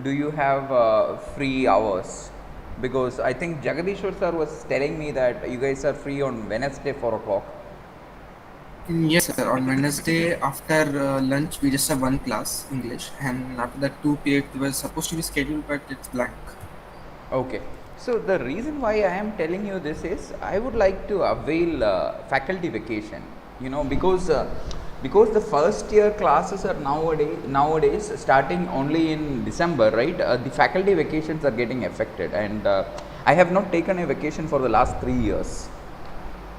do you have free hours? Because I think Jagadishwar sir was telling me that you guys are free on Wednesday 4 o'clock. Yes, sir. On Wednesday after lunch, we just have one class, English, and after that, 2 p.m. it was supposed to be scheduled, but it's blank. Okay. So the reason why I am telling you this is I would like to avail faculty vacation. Because the first year classes are nowadays starting only in December, right? The faculty vacations are getting affected, and I have not taken a vacation for the last 3 years.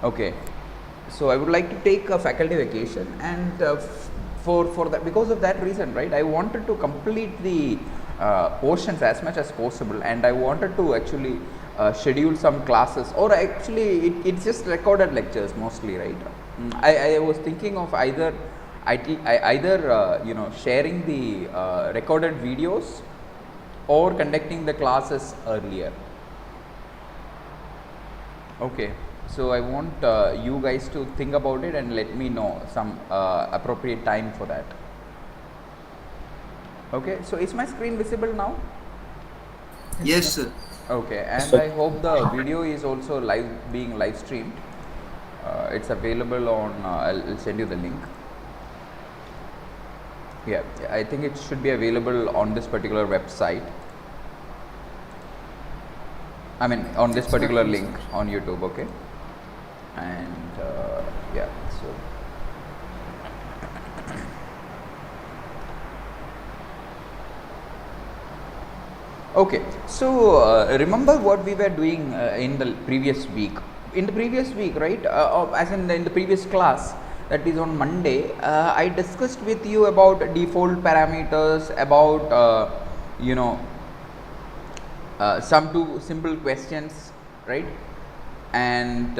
Okay, so I would like to take a faculty vacation, and for that, because of that reason, right, I wanted to complete the portions as much as possible, and I wanted to actually schedule some classes, or actually it's just recorded lectures mostly, right. I was thinking of either sharing the recorded videos or conducting the classes earlier. Okay, so I want you guys to think about it and let me know some appropriate time for that. Okay, so is my screen visible now? Yes, sir. Okay, and So, I hope the video is also being live streamed. It's available on, I'll send you the link. Yeah, I think it should be available on this particular website. I mean, on this particular Certainly, link sir. on YouTube, okay? And yeah, so okay, so remember what we were doing in the previous week. In the previous week, right? As in the previous class, that is on Monday, I discussed with you about default parameters, about you know some two simple questions, right? And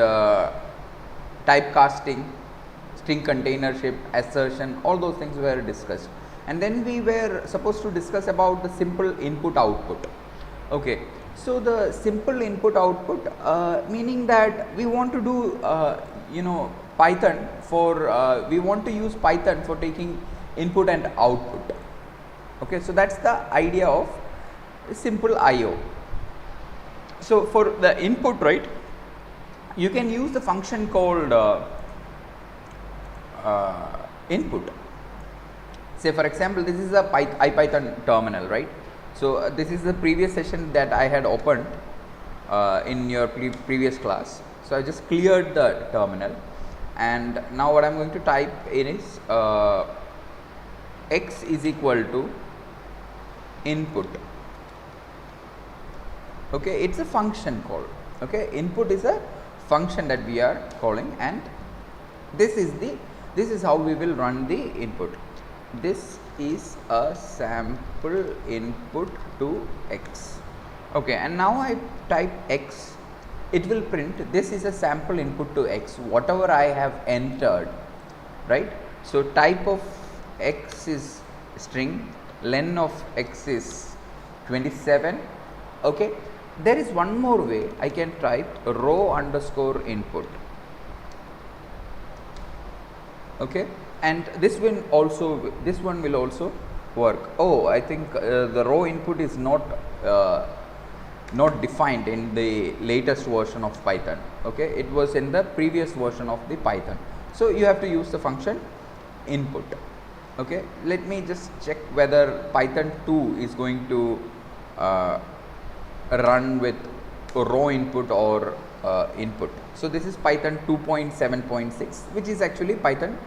typecasting, string containership, assertion, all those things were discussed. And then we were supposed to discuss about the simple input output. Okay, so the simple input output, meaning that we want to do Python for we want to use Python for taking input and output. Okay, so that's the idea of simple IO. So for the input, right, you can use the function called input. Say for example, this is a IPython terminal, right? So this is the previous session that I had opened in your previous class. So I just cleared the terminal, and now what I'm going to type in is x is equal to input. Okay, it's a function call. Okay, input is a function that we are calling, and this is how we will run the input. This is a sample input to x. Okay, and now I type x, it will print this is a sample input to x, whatever I have entered, right? So type of x is string, len of x is 27. Okay, there is one more way I can type row underscore input. Okay, and this one will also work. Oh, I think the row input is not defined in the latest version of Python. Okay, it was in the previous version of the Python, so you have to use the function input. Okay, let me just check whether Python 2 is going to run with row input or input. So this is Python 2.7.6, which is actually Python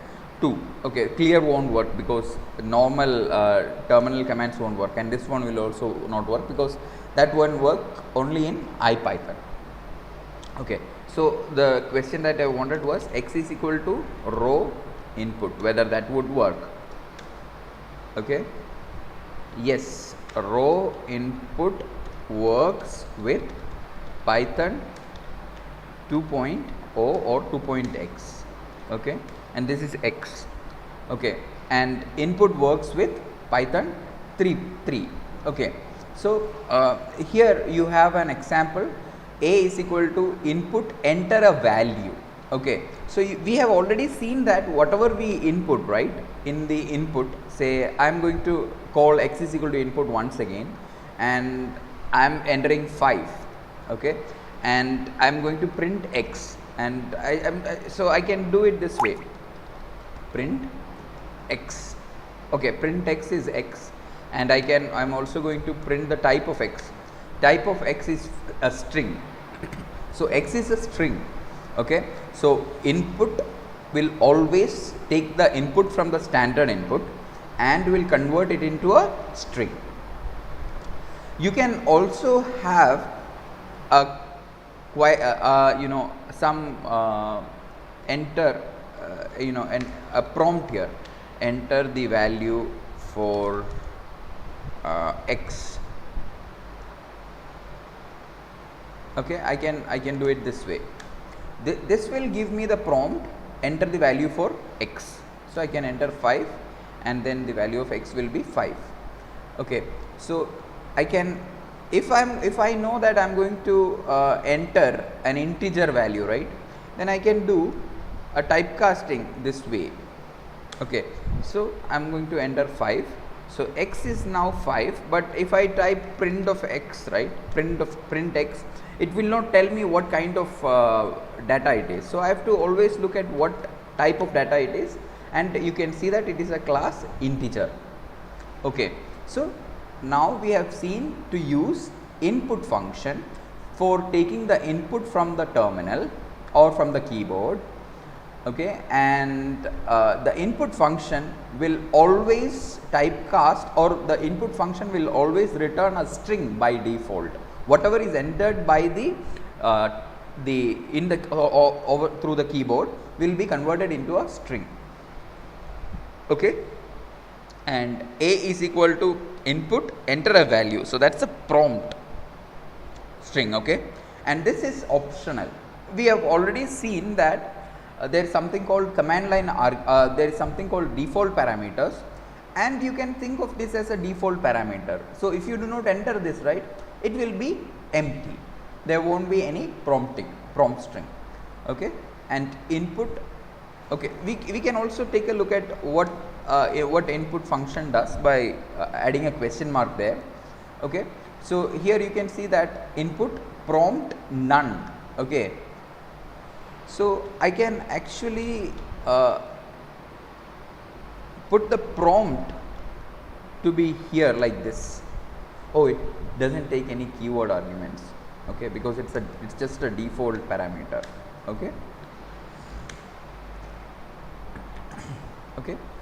2. Okay, clear won't work because normal terminal commands won't work, and this one will also not work because that one work only in IPython. Okay, so the question that I wanted was x is equal to row input, whether that would work. Okay, yes, row input works with Python 2.0 or 2.x. Okay, and this is x. Okay, and input works with Python 3. Okay, so here you have an example. A is equal to input, enter a value. Okay, so we have already seen that whatever we input, right, in the input, say I am going to call x is equal to input once again, and I am entering 5, okay, and I am going to print x, and so I can do it this way, print x, okay, print x is x, and I'm also going to print the type of x. Type of x is a string, so x is a string, okay. So input will always take the input from the standard input and will convert it into a string. You can also have a some enter a prompt here, enter the value for x, okay. I can do it this way. This will give me the prompt, enter the value for x, so I can enter 5 and then the value of x will be 5, okay. So I can, if I know that I'm going to enter an integer value, right, then I can do a typecasting this way, okay. So I'm going to enter 5, so x is now 5, but if I type print of x, right, print x, it will not tell me what kind of data it is. So I have to always look at what type of data it is, and you can see that it is a class integer, okay. So now we have seen to use input function for taking the input from the terminal or from the keyboard, okay, and the input function will always typecast, or the input function will always return a string by default. Whatever is entered by the over through the keyboard will be converted into a string, okay. And a is equal to input, enter a value, so that's a prompt string, okay. And this is optional. We have already seen that there is something called command line, there is something called default parameters, and you can think of this as a default parameter. So if you do not enter this, right, it will be empty, there won't be any prompt string, okay. And input, okay, we can also take a look at what input function does by adding a question mark there, okay. So here you can see that input prompt none, okay. So I can actually put the prompt to be here like this. Oh, it doesn't take any keyword arguments, okay, because it's just a default parameter, okay. Okay,